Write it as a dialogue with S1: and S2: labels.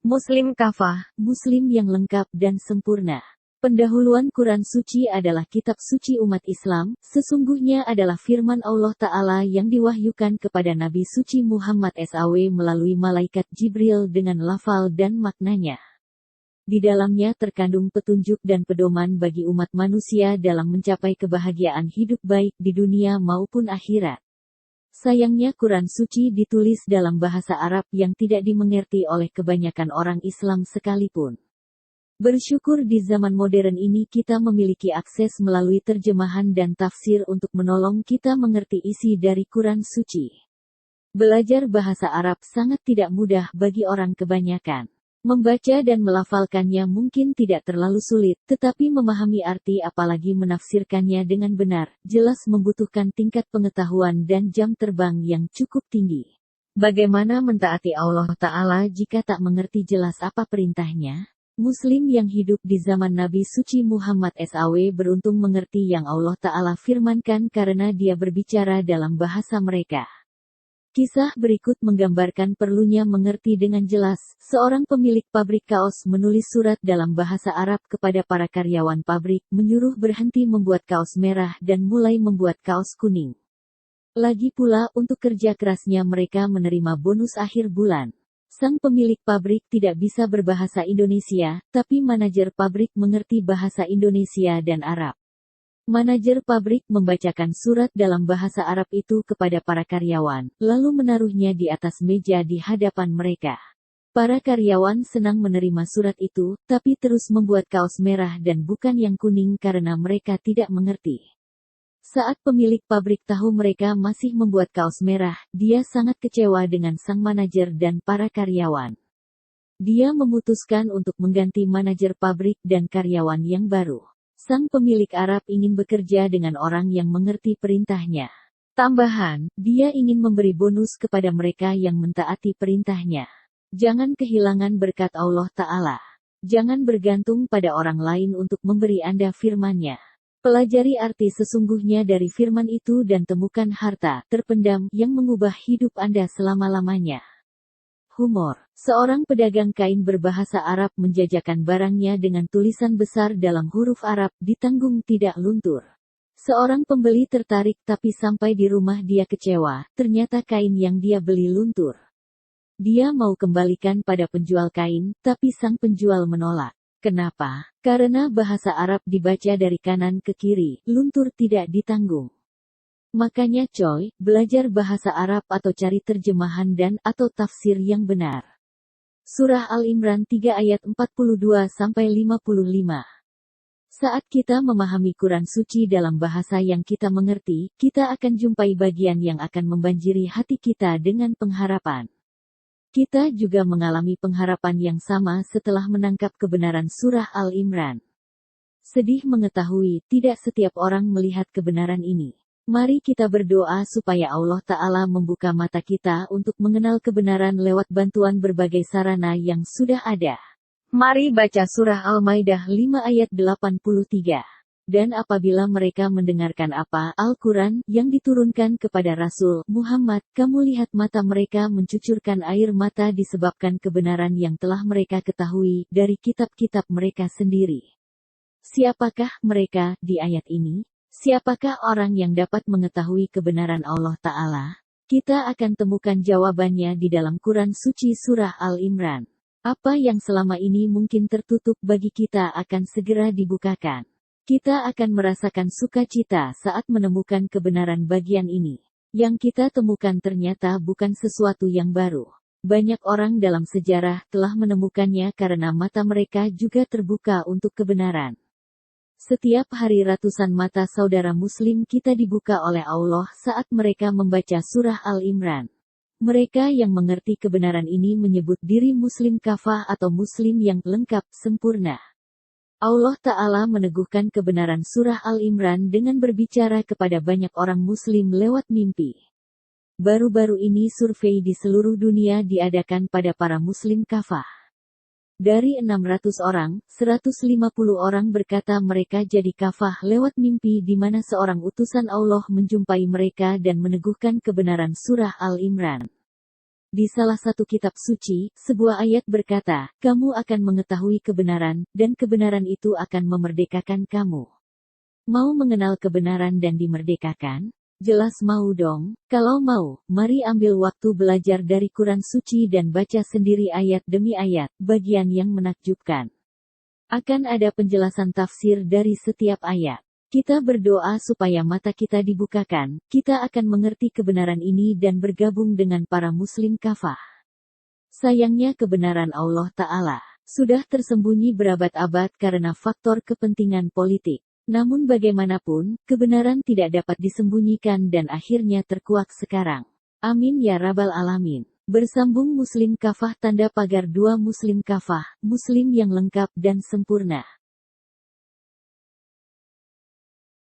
S1: Muslim kafah,
S2: Muslim yang lengkap dan sempurna. Pendahuluan Quran Suci adalah kitab suci umat Islam, sesungguhnya adalah firman Allah Ta'ala yang diwahyukan kepada Nabi Suci Muhammad SAW melalui malaikat Jibril dengan lafal dan maknanya. Di dalamnya terkandung petunjuk dan pedoman bagi umat manusia dalam mencapai kebahagiaan hidup baik di dunia maupun akhirat. Sayangnya Quran Suci ditulis dalam bahasa Arab yang tidak dimengerti oleh kebanyakan orang Islam sekalipun. Bersyukur di zaman modern ini kita memiliki akses melalui terjemahan dan tafsir untuk menolong kita mengerti isi dari Quran Suci. Belajar bahasa Arab sangat tidak mudah bagi orang kebanyakan. Membaca dan melafalkannya mungkin tidak terlalu sulit, tetapi memahami arti apalagi menafsirkannya dengan benar, jelas membutuhkan tingkat pengetahuan dan jam terbang yang cukup tinggi. Bagaimana mentaati Allah Ta'ala jika tak mengerti jelas apa perintahnya? Muslim yang hidup di zaman Nabi Suci Muhammad SAW beruntung mengerti yang Allah Ta'ala firmankan karena dia berbicara dalam bahasa mereka. Kisah berikut menggambarkan perlunya mengerti dengan jelas. Seorang pemilik pabrik kaos menulis surat dalam bahasa Arab kepada para karyawan pabrik, menyuruh berhenti membuat kaos merah dan mulai membuat kaos kuning. Lagi pula untuk kerja kerasnya mereka menerima bonus akhir bulan. Sang pemilik pabrik tidak bisa berbahasa Indonesia, tapi manajer pabrik mengerti bahasa Indonesia dan Arab. Manajer pabrik membacakan surat dalam bahasa Arab itu kepada para karyawan, lalu menaruhnya di atas meja di hadapan mereka. Para karyawan senang menerima surat itu, tapi terus membuat kaos merah dan bukan yang kuning karena mereka tidak mengerti. Saat pemilik pabrik tahu mereka masih membuat kaos merah, dia sangat kecewa dengan sang manajer dan para karyawan. Dia memutuskan untuk mengganti manajer pabrik dan karyawan yang baru. Sang pemilik Arab ingin bekerja dengan orang yang mengerti perintahnya. Tambahan, dia ingin memberi bonus kepada mereka yang mentaati perintahnya. Jangan kehilangan berkat Allah Ta'ala. Jangan bergantung pada orang lain untuk memberi Anda firman-Nya. Pelajari arti sesungguhnya dari firman itu dan temukan harta terpendam yang mengubah hidup Anda selama-lamanya. Humor. Seorang pedagang kain berbahasa Arab menjajakan barangnya dengan tulisan besar dalam huruf Arab, ditanggung tidak luntur. Seorang pembeli tertarik tapi sampai di rumah dia kecewa, ternyata kain yang dia beli luntur. Dia mau kembalikan pada penjual kain, tapi sang penjual menolak. Kenapa? Karena bahasa Arab dibaca dari kanan ke kiri, luntur tidak ditanggung. Makanya coy, belajar bahasa Arab atau cari terjemahan dan atau tafsir yang benar. Surah Al-Imran 3 ayat 42-55. Saat kita memahami Quran Suci dalam bahasa yang kita mengerti, kita akan jumpai bagian yang akan membanjiri hati kita dengan pengharapan. Kita juga mengalami pengharapan yang sama setelah menangkap kebenaran surah Al-Imran. Sedih mengetahui tidak setiap orang melihat kebenaran ini. Mari kita berdoa supaya Allah Ta'ala membuka mata kita untuk mengenal kebenaran lewat bantuan berbagai sarana yang sudah ada. Mari baca surah Al-Maidah 5 ayat 83. Dan apabila mereka mendengarkan apa Al-Quran yang diturunkan kepada Rasul Muhammad, kamu lihat mata mereka mencucurkan air mata disebabkan kebenaran yang telah mereka ketahui dari kitab-kitab mereka sendiri. Siapakah mereka di ayat ini? Siapakah orang yang dapat mengetahui kebenaran Allah Ta'ala? Kita akan temukan jawabannya di dalam Quran Suci Surah Al-Imran. Apa yang selama ini mungkin tertutup bagi kita akan segera dibukakan. Kita akan merasakan sukacita saat menemukan kebenaran bagian ini. Yang kita temukan ternyata bukan sesuatu yang baru. Banyak orang dalam sejarah telah menemukannya karena mata mereka juga terbuka untuk kebenaran. Setiap hari ratusan mata saudara Muslim kita dibuka oleh Allah saat mereka membaca surah Al-Imran. Mereka yang mengerti kebenaran ini menyebut diri Muslim kafah atau Muslim yang lengkap, sempurna. Allah Ta'ala meneguhkan kebenaran surah Al-Imran dengan berbicara kepada banyak orang Muslim lewat mimpi. Baru-baru ini survei di seluruh dunia diadakan pada para Muslim kafah. Dari 600 orang, 150 orang berkata mereka jadi kafah lewat mimpi di mana seorang utusan Allah menjumpai mereka dan meneguhkan kebenaran surah Al-Imran. Di salah satu kitab suci, sebuah ayat berkata, "Kamu akan mengetahui kebenaran, dan kebenaran itu akan memerdekakan kamu." Mau mengenal kebenaran dan dimerdekakan? Jelas mau dong. Kalau mau, mari ambil waktu belajar dari Quran suci dan baca sendiri ayat demi ayat, bagian yang menakjubkan. Akan ada penjelasan tafsir dari setiap ayat. Kita berdoa supaya mata kita dibukakan, kita akan mengerti kebenaran ini dan bergabung dengan para muslim kafah. Sayangnya kebenaran Allah Ta'ala sudah tersembunyi berabad-abad karena faktor kepentingan politik. Namun bagaimanapun, kebenaran tidak dapat disembunyikan dan akhirnya terkuak sekarang. Amin ya Rabbal Alamin. Bersambung Muslim Kafah tanda pagar 2 Muslim Kafah, Muslim yang lengkap dan sempurna.